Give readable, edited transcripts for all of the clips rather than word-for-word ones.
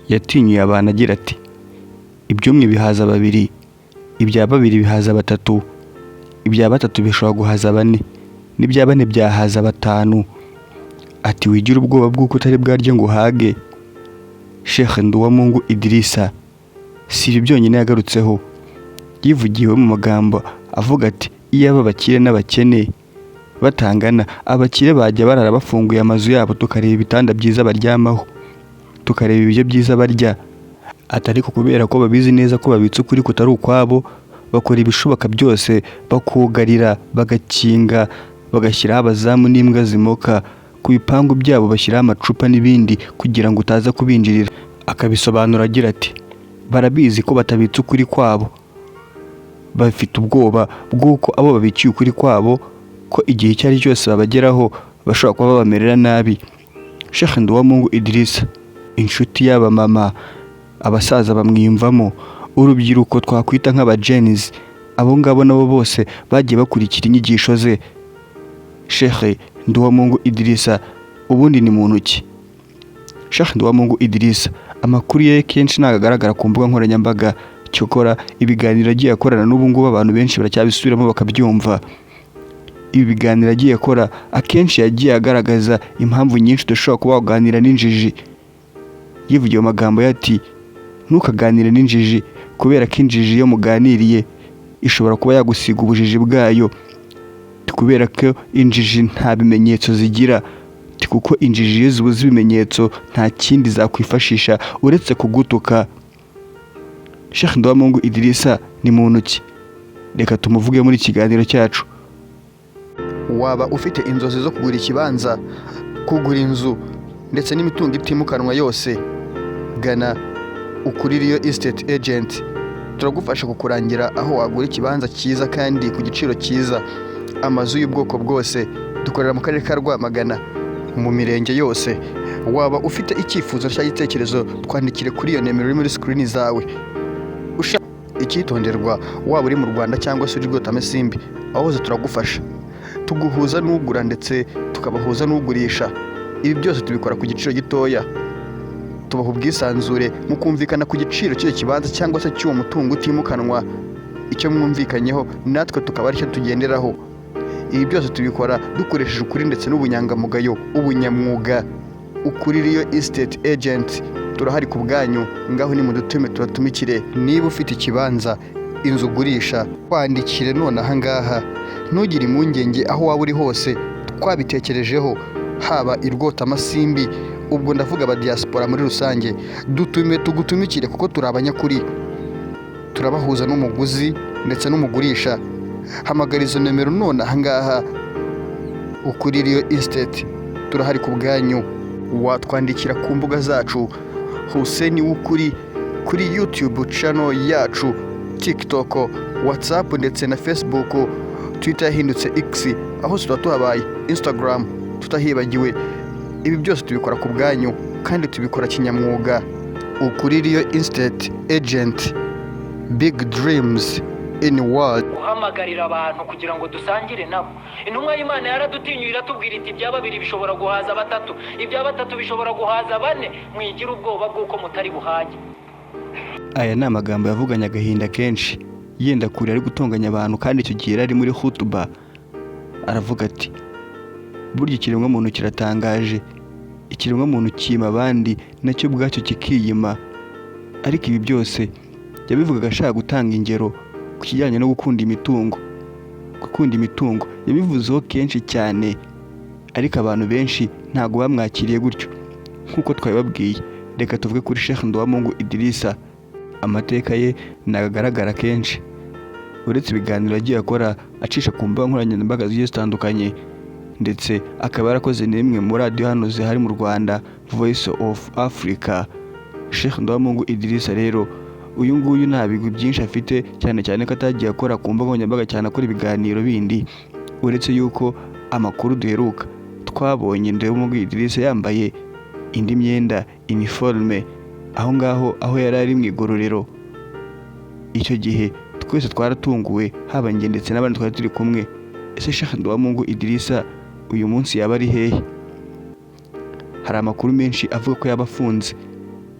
yatinyuye abantu agira ati ibyumwe bihaza babiri, ibya babiri bihaza batatu, ibya batatu bishobora guhaza bane, n'ibya bane byahaza batanu. Ati wigira ubwoba bw'uko utari bwarye ngo uhage. Sheikh Nduwamungu Idrissa si ibi byonyine yagarutseho, yivugiwe mu magambo avuga ati iyaba abakire n'abakene batangana, abakire bajya barara bafunguye amazu yabo, tukareba ibitanda byiza baryamaho, tukareba ibyo byiza barya. Atari ko kubera ko babizi neza ko babitse ukuri kutari ukwabo, bakora ibishoboka byose bakugarira, bagakinga, bagashyiraho abazamu n'imbwa zimoka ku bipangu byabo, bashyiraho amacupa n'ibindi kugira ngo utaza kubinjirira. Akabisobanura agira ati barabizi ko batabitse ukuri kwabo, bafite ubwoba bw'uko abo babikiye ukuri kwabo ko igihe icyo ari cyose babageraho bashobora kuba babamerera nabi. Sheikh Nduwamungu Idrissa, inshuti y'aba mama, abasaza bamwiyumvamo, urubyiruko twakwita nk'abajenizi, abo ngabo nabo bose bagiye bakurikira inyigisho ze. Sheikh Nduwamungu Idrissa ubundi ni muntu ki? Sheikh Nduwamungu Idrissa amakuru ye kenshi ntago agaragara ku mbuga nkoranyambaga, cyokora ibiganiro agiye akorana n'ubu ngubu abantu benshi baracyabisubiramo bakabyumva. Ibi biganiro agiye akora akenshi yagiye agaragaza impamvu nyinshi udashobora kuba waganira n'injiji. Yivugiye amagambo ati ntukaganire n'injiji kubera ko injiji iyo muganiriye ishobora kuba yagusiga ubujiji bwayo, kubera ko injiji nta bimenyetso zigira, kuko injiji iyo zibuze ibimenyetso nta kindi zakwifashisha uretse kugutuka. Sheikh Nduwamungu Idrissa ni muntu ki? Reka tumuvuge muri kiganiro cyacu. Waba ufite inzozi zo kugura ikibanza, kugura inzu ndetse n'imitungo itimukanwa yose, gana Ukuri Real Estate Agent. Turagufasha kukurangira aho wagura ikibanza cyiza kandi ku giciro cyiza. Amazu y'ubwoko bwose, dukorera mu karere ka Rwamagana, mu mirenge yose. Waba ufite icyifuzo cyangwa igitekerezo, twandikire kuri iyo nimero iri muri screen zawe. Icyitonderwa, waba uri mu Rwanda cyangwa se uri Rwotamasimbi, aho hose turagufasha, tuguhuza n'ugura ndetse tukabahuza n'ugurisha. Ibi byose tubikora ku giciro gitoya, tubaha ubwisanzure mu kumvikana ku giciro cy'icyo kibanza cyangwa se cy'uwo mutungo utimukanwa. Icyo mwumvikanyeho natwe tukaba aricyo tugenderaho. Ibi byose tubikora dukoresheje ukuri ndetse n'ubunyangamugayo, ubunyamwuga. Ukuri Real Estate Agent turahari ku bwanyu, ngaho ni mudutume tubatumikire. Niba ufite ikibanza, inzu ugurisha, twandikire none aha ngaha. Ntugire impungenge aho waba uri hose, twabitekerejeho, haba i Rwotamasimbi, ubwo ndavuga aba diaspora muri rusange, dutume tugutumikire kuko turi abanyakuri. Turabahuza n'umuguzi ndetse n'umugurisha. Hamagara izo nimero none aha ngaha. Ukuri Real Estate turahari ku bwanyu. Watwandikira ku mbuga zacu Hussein Wukuri kuri YouTube channel yacu, TikTok, WhatsApp ndetse na Facebook, Twitter yahindutse X, aho tuba tuhabaye, Instagram tutahibagiwe. Ibi byose tubikora ku bwanyu kandi tubikora kinyamwuga. Ukuri Real Estate Agent, big dreams in world. Uhamagarira abantu kugira ngo dusangire nabo. Intumwa y'Imana yaradutinyuye iratubwira iti ibya babiri bishobora guhaza batatu, ibya batatu bishobora guhaza bane, mwigira ubwoba bw'uko mutari buhage. Aya ni amagambo yavuganye agahinda kenshi, yenda kure ari gutonganya abantu, kandi icyo gihe ari muri hutuba aravuga ati burya ikiremwa muntu kiratangaje, ikiremwa muntu kiyima abandi nacyo bwacyo kikiyima. Ariko ibi byose yabivugaga ashaka gutanga ingero ku kijyanye no gukunda imitungo. Gukunda imitungo yabivuzeho kenshi cyane, ariko abantu benshi ntago bamwakiriye gutyo nk'uko twabibabwiye. Reka tuvuge kuri Sheikh Nduwamungu Idrissa. Amateka ye ntagaragara kenshi, uretse ibiganiro agiye akora acisha ku mbuga nkoranyambaga zigiye zitandukanye, ndetse akaba yarakoze n'imwe muri radiyo hano zihari mu Rwanda, Voice of Africa. Sheikh Nduwamungu Idrissa rero uyu nguyu nta bigwi byinshi afite, cyane cyane ko atagiye akora ku mbuga nkoranyambaga cyane, akora ibiganiro bindi. Uretse yuko amakuru duheruka twabonye Nduwamungu Idrissa yambaye indi myenda, uniforme, aho ngaho aho yari ari mu igororero. Icyo gihe twese twaratunguwe, haba njye ndetse n'abandi twari turi kumwe. Ese Sheikh Nduwamungu Idrissa uyu munsi yaba ari hehe? Hari amakuru menshi avuga ko yaba afunze,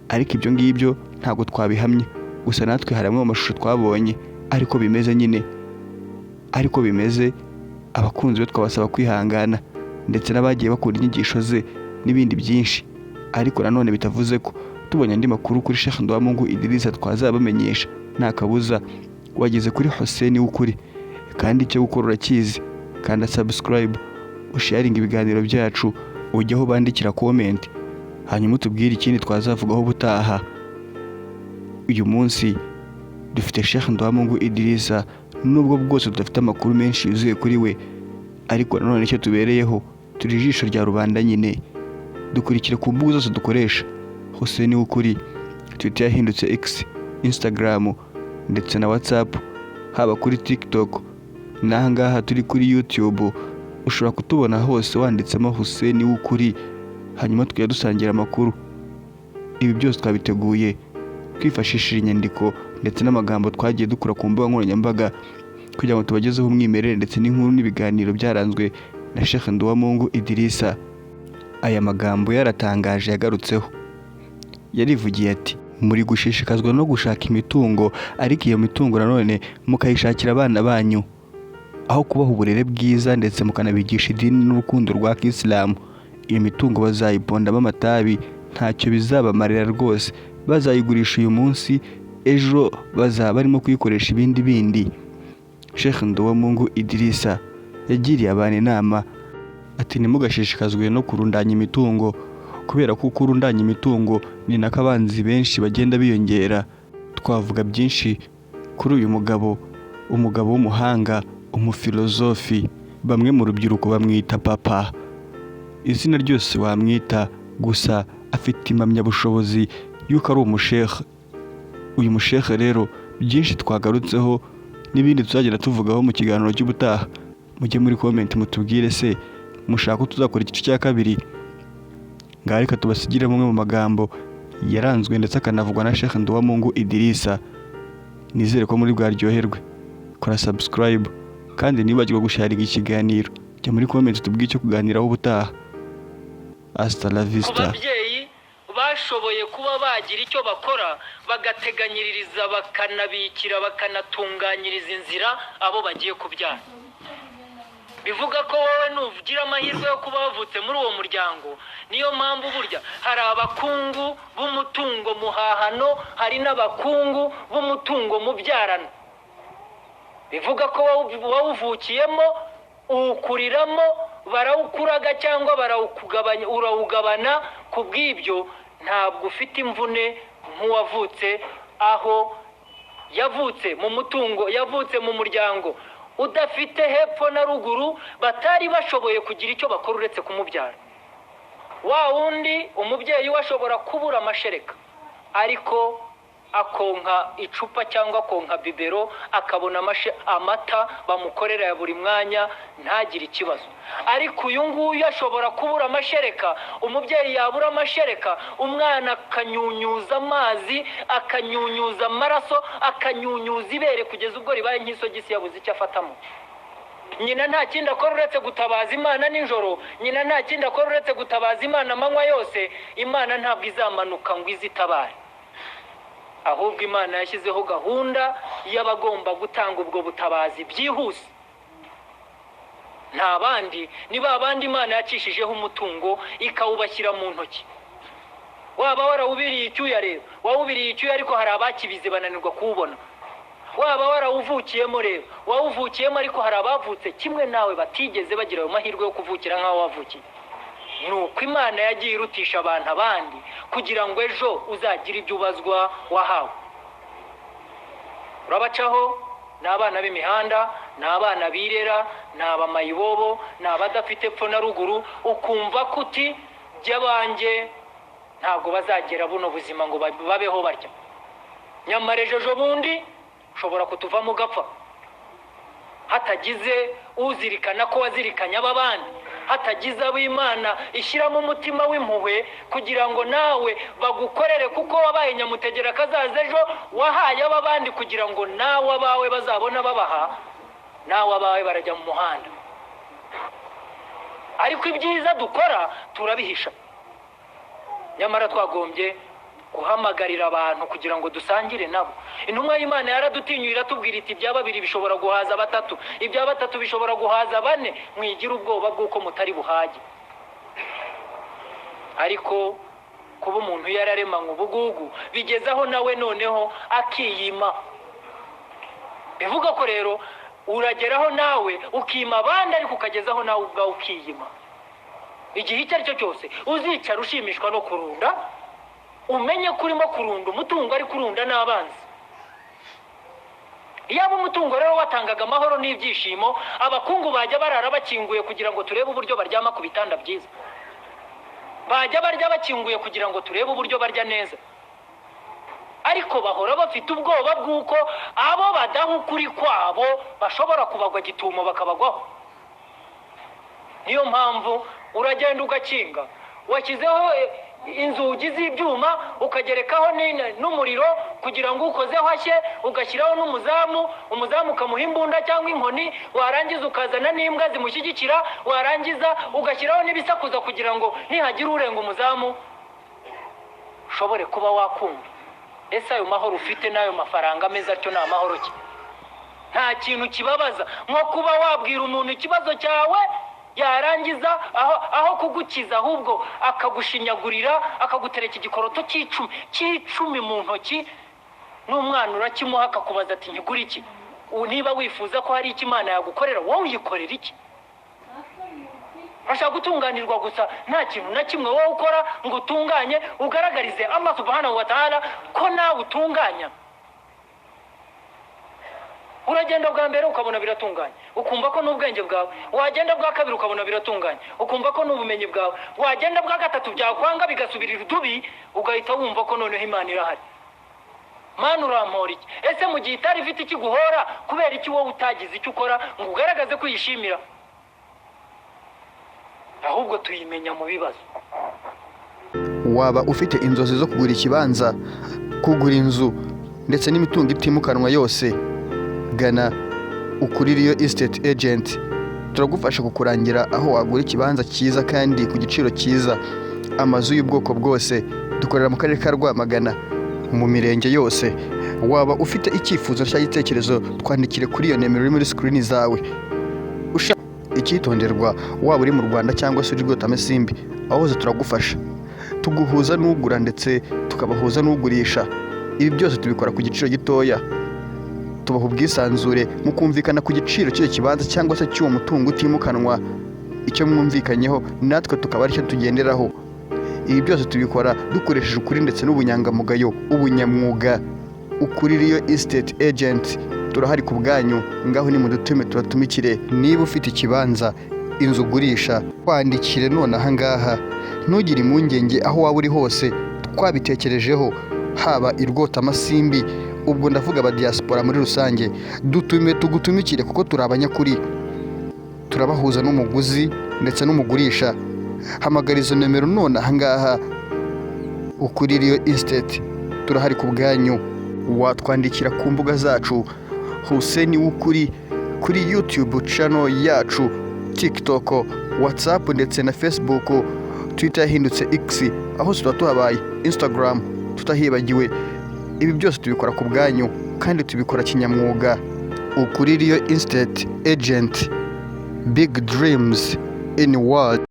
ariko ibyo ngibyo ntabwo twabihamye, gusa natwe hari amwe mu mashusho twabonye ariko bimeze nyine, ariko bimeze. Abakunzi be twabasaba kwihangana, ndetse n'abagiye bakura inyigisho ze n'ibindi byinshi, ariko nanone bitavuze ko tubonye andi makuru kuri Sheikh Nduwamungu Idrissa twazabamenyesha nta kabuza. Wageze kuri Hussein w'ukuri, kandi icyo gukora urakizi, kanda subscribe, usharinga ibiganiro byacu, ujyaho bandikira comment, hanyuma utubwire ikindi twazavugaho ubutaha. Uyu munsi dufite Sheikh Nduwamungu Idrissa, nubwo bwose tudafite amakuru menshi yuzuye kuri we, ariko nanone icyo tubereyeho turi ijisho rya rubanda nyine. Dukurikire ku mbuga zose dukoresha Hussein w'ukuri, Twitter yahindutse X, Instagram ndetse na WhatsApp, haba kuri TikTok, n'ahangaha turi kuri YouTube. Ushobora kutubona hose wanditsemo Hussein w'ukuri, hanyuma tukajya dusangira amakuru. Ibi byose twabiteguye twifashishije inyandiko ndetse n'amagambo twagiye dukura ku mbuga nkoranyambaga, kugira ngo tubagezeho umwimerere ndetse n'inkuru n'ibiganiro byaranzwe na Sheikh Nduwamungu Idrissa. Aya magambo yaratangaje yagarutseho, yarivugiye ati: muri gushishikazwa no gushaka imitungo, ariko iyo mitungo nanone mukayishakira abana banyu, aho kubaha uburere bwiza ndetse mukanabigisha idini n'urukundo rwa Kisilamu. Iyo mitungo bazayipondamo amatabi, ntacyo bizabamarira rwose. Bazayigurisha uyu munsi, ejo bazaba barimo kuyikoresha ibindi bindi. Sheikh Nduwamungu Idrissa yagiriye abantu inama ati: ntimugashishikazwe no kurundanya imitungo, kubera ko kurundanya imitungo ni nako abanzi benshi bagenda biyongera. Twavuga byinshi kuri uyu mugabo w'umuhanga, umufilozofi. Bamwe mu rubyiruko bamwita papa, izina ryose wamwita, gusa afite impamyabushobozi yuko ari umusheikh. Uyu musheikh rero byinshi twagarutseho n'ibindi tuzagenda tuvugaho mu kiganiro cy'ubutaha. Mujye muri comment mutubwire se mushaka tuzakora igice cya kabiri. Ngaho reka tubasigire amwe mu magambo yaranzwe ndetse akanavugwa na Sheikh Nduwamungu Idrissa. Nizere ko muri bwaryoherwe. Kora subscribe, kandi nibagirwa gusharinga ikiganiro. Jya muri comment tubwire icyo kuganiraho ubutaha. Hasta la vista. Bashoboye kuba bagira icyo bakora, bagateganyiriza, bakanabikira, bakanatunganyiriza inzira abo bagiye kubyara. Bivuga ko wowe nugira amahirwe yo kuba wavutse muri uwo muryango. Niyo mpamvu burya hari abakungu b'umutungo muhahano, hari n'abakungu b'umutungo mubyarano. Bivuga ko wawuvukiyemo, uwukuriramo, barawukuraga cyangwa barawukugabanya, urawugabana. Ku bw'ibyo ntabwo ufite imvune nk'uwavutse aho yavutse mu mutungo, yavutse mu muryango udafite hepfo na ruguru, batari bashoboye kugira icyo bakora uretse kumubyara. Wa wundi umubyeyi washobora kubura amashereka, ariko akonka icupa cyangwa akonka bibero, akabona amata bamukorera ya buri mwanya, ntagire ikibazo. Ariko uyu nguyu ashobora kubura amashereka, umubyeyi yabura amashereka, umwana akanyunyuza amazi, akanyunyuza amaraso, akanyunyuza ibere kugeza ubwo ribaye nk'isogisi yabuze icyo afatamo. Nyina nta kindi akora uretse gutabaza Imana nijoro, nyina nta kindi akora uretse gutabaza Imana amanywa yose. Imana ntabwo izamanuka ngo izitabare, ahubwo Imana yashyizeho gahunda y'abagomba gutanga ubwo butabazi byihuse. Nta bandi, ni ba bandi Imana yacishijeho umutungo ikawubashyira mu ntoki. Waba warawubiriye icyuya rero, wawubiriye icyuya, ariko hari abakibize bananirwa kuwubona. Waba warawuvukiyemo rero, wawuvukiyemo, ariko hari abavutse kimwe nawe batigeze bagira ayo mahirwe yo kuvukira nk'aho wavukiye. Nuko Imana yagiye irutisha abantu abandi kugira ngo ejo uzagire ibyo ubazwa wahawe. Urabacaho, ni abana b'imihanda, ni abana birera, ni abamayibobo, ni abadafite epfo na ruguru. Ukumva kuti by'abanjye ntabwo bazagera buno buzima ngo babeho barya. Nyamara ejo bundi ushobora kutuvamo ugapfa, hatagize uzirikana ko wazirikanye ab'abandi, hatagize abo Imana ishyiramo umutima w'impuhwe kugira ngo nawe bagukorere, kuko wabaye nyamutegera kazaza ejo, wahaye ab'abandi kugira ngo nawe abawe bazabona babaha, nawe abawe barajya mu muhanda. Ariko ibyiza dukora turabihisha. Nyamara twagombye guhamagarira abantu kugira ngo dusangire nabo. Intumwa y'Imana yaradutinyuye iratubwira iti ibya babiri bishobora guhaza batatu, ibya batatu bishobora guhaza bane, mwigira ubwoba bw'uko mutari buhage. Ariko kuba umuntu yararemanywe ubugugu bigezaho nawe noneho akiyima. Bivuga ko rero urageraho nawe ukima abandi ariko ukagezaho nawe ubwawe ukiyima. Igihe icyo ari cyo cyose uzicara ushimishwa no kurunda, umenye ko urimo kurunda umutungo ari kurunda n'abanzi. Iyaba umutungo rero watangaga amahoro n'ibyishimo, abakungu bajya barara bakinguye kugira ngo turebe uburyo baryama ku bitanda byiza, bajya barya bakinguye kugira ngo turebe uburyo barya neza. Ariko bahora bafite ubwoba bw'uko abo badaha ukuri kwabo bashobora kubagwa gitumo bakabagwaho. Niyo mpamvu uragenda ugakinga, washyizeho inzugi z'ibyuma ukagerekaho n'umuriro kugira ngo ukozeho hashye, ugashyiraho n'umuzamu, umuzamu ukamuha imbunda cyangwa inkoni, warangiza ukazana n'imbwa zimushyigikira, warangiza ugashyiraho n'ibisakuza kugira ngo nihagira urenga umuzamu ushobore kuba wakumva. Ese ayo mahoro ufite n'ayo mafaranga meza atyo ni amahoro ki? Nta kintu kibabaza nko kuba wabwira umuntu ikibazo cyawe, yarangiza aho kugukiza ahubwo akagushinyagurira, akagutereka igikoroto cy'icumi mu ntoki, n'umwana urakimuha akakubaza ati nkigura iki? Niba wifuza ko hari icyo Imana yagukorera, wowe uyikorera iki? Urashaka gutunganirwa gusa, nta kintu na kimwe wowe ukora ngo utunganye ugaragarize Allah subhanahu wa ta'ala ko nawe utunganya. Uragenda bwa mbere ukabona biratunganye, ukumva ko n'ubwenge bwawe, wagenda bwa kabiri ukabona biratunganye, ukumva ko n'ubumenyi bwawe, wagenda bwa gatatu byakwanga bigasubirira udubi, ugahita wumva ko noneho Imana irahari. Mana urampora iki? Ese mu gihe itari ifite ikiguhora, kubera iki wowe utagize icyo ukora ngo ugaragaze ko uyishimira? Ahubwo tuyimenya mu bibazo. Waba ufite inzozi zo kugura ikibanza, kugura inzu ndetse n'imitungo itimukanwa yose, gana Ukuririyo Estate Agent. Turagufasha kukurangira aho wagura ikibanza cyiza kandi ku giciro cyiza. Amazu y'ubwoko bwose, dukorera mu karere ka Rwamagana, mu mirenge yose. Waba ufite icyifuzo cyangwa igitekerezo, twandikire kuri iyo nimero iri muri screen zawe. Icyitonderwa, waba uri mu Rwanda cyangwa se uri Rwotamasimbi, aho hose turagufasha. Tuguhuza n'ugura ndetse tukabahuza n'ugurisha. Ibi byose tubikora ku giciro gitoya. Tubaha ubwisanzure mu kumvikana ku giciro cy'icyo kibanza cyangwa se cy'uwo mutungo utimukanwa. Icyo mwumvikanyeho natwe tukaba aricyo tugenderaho. Ibi byose tubikora dukoresheje ukuri ndetse n'ubunyangamugayo, ubunyamwuga. Ukuririyo Estate Agent, turahari ku bwanyu. Ngaho ni mudutume tubatumikire. Niba ufite ikibanza, inzu ugurisha, twandikire none aha ngaha. Ntugire impungenge aho waba uri hose, twabitekerejeho. Haba i Rwotamasimbi, ubwo ndavuga aba diaspora muri rusange, tugutumikire kuko turi abanyakuri. Turabahuza n'umuguzi ndetse n'umugurisha. Hamagara izo nimero none aha ngaha. Ukuririyo Estate, turahari ku bwanyu. Watwandikira ku mbuga zacu Hussein Wukuri, kuri YouTube channel yacu, TikTok, WhatsApp ndetse na Facebook. Twitter yahindutse X, aho tuba tuhabaye, Instagram tutahibagiwe. Ibi byose tubikora ku bwanyu kandi tubikora kinyamwuga. Ukuririyo Estate Agent, big dreams in world.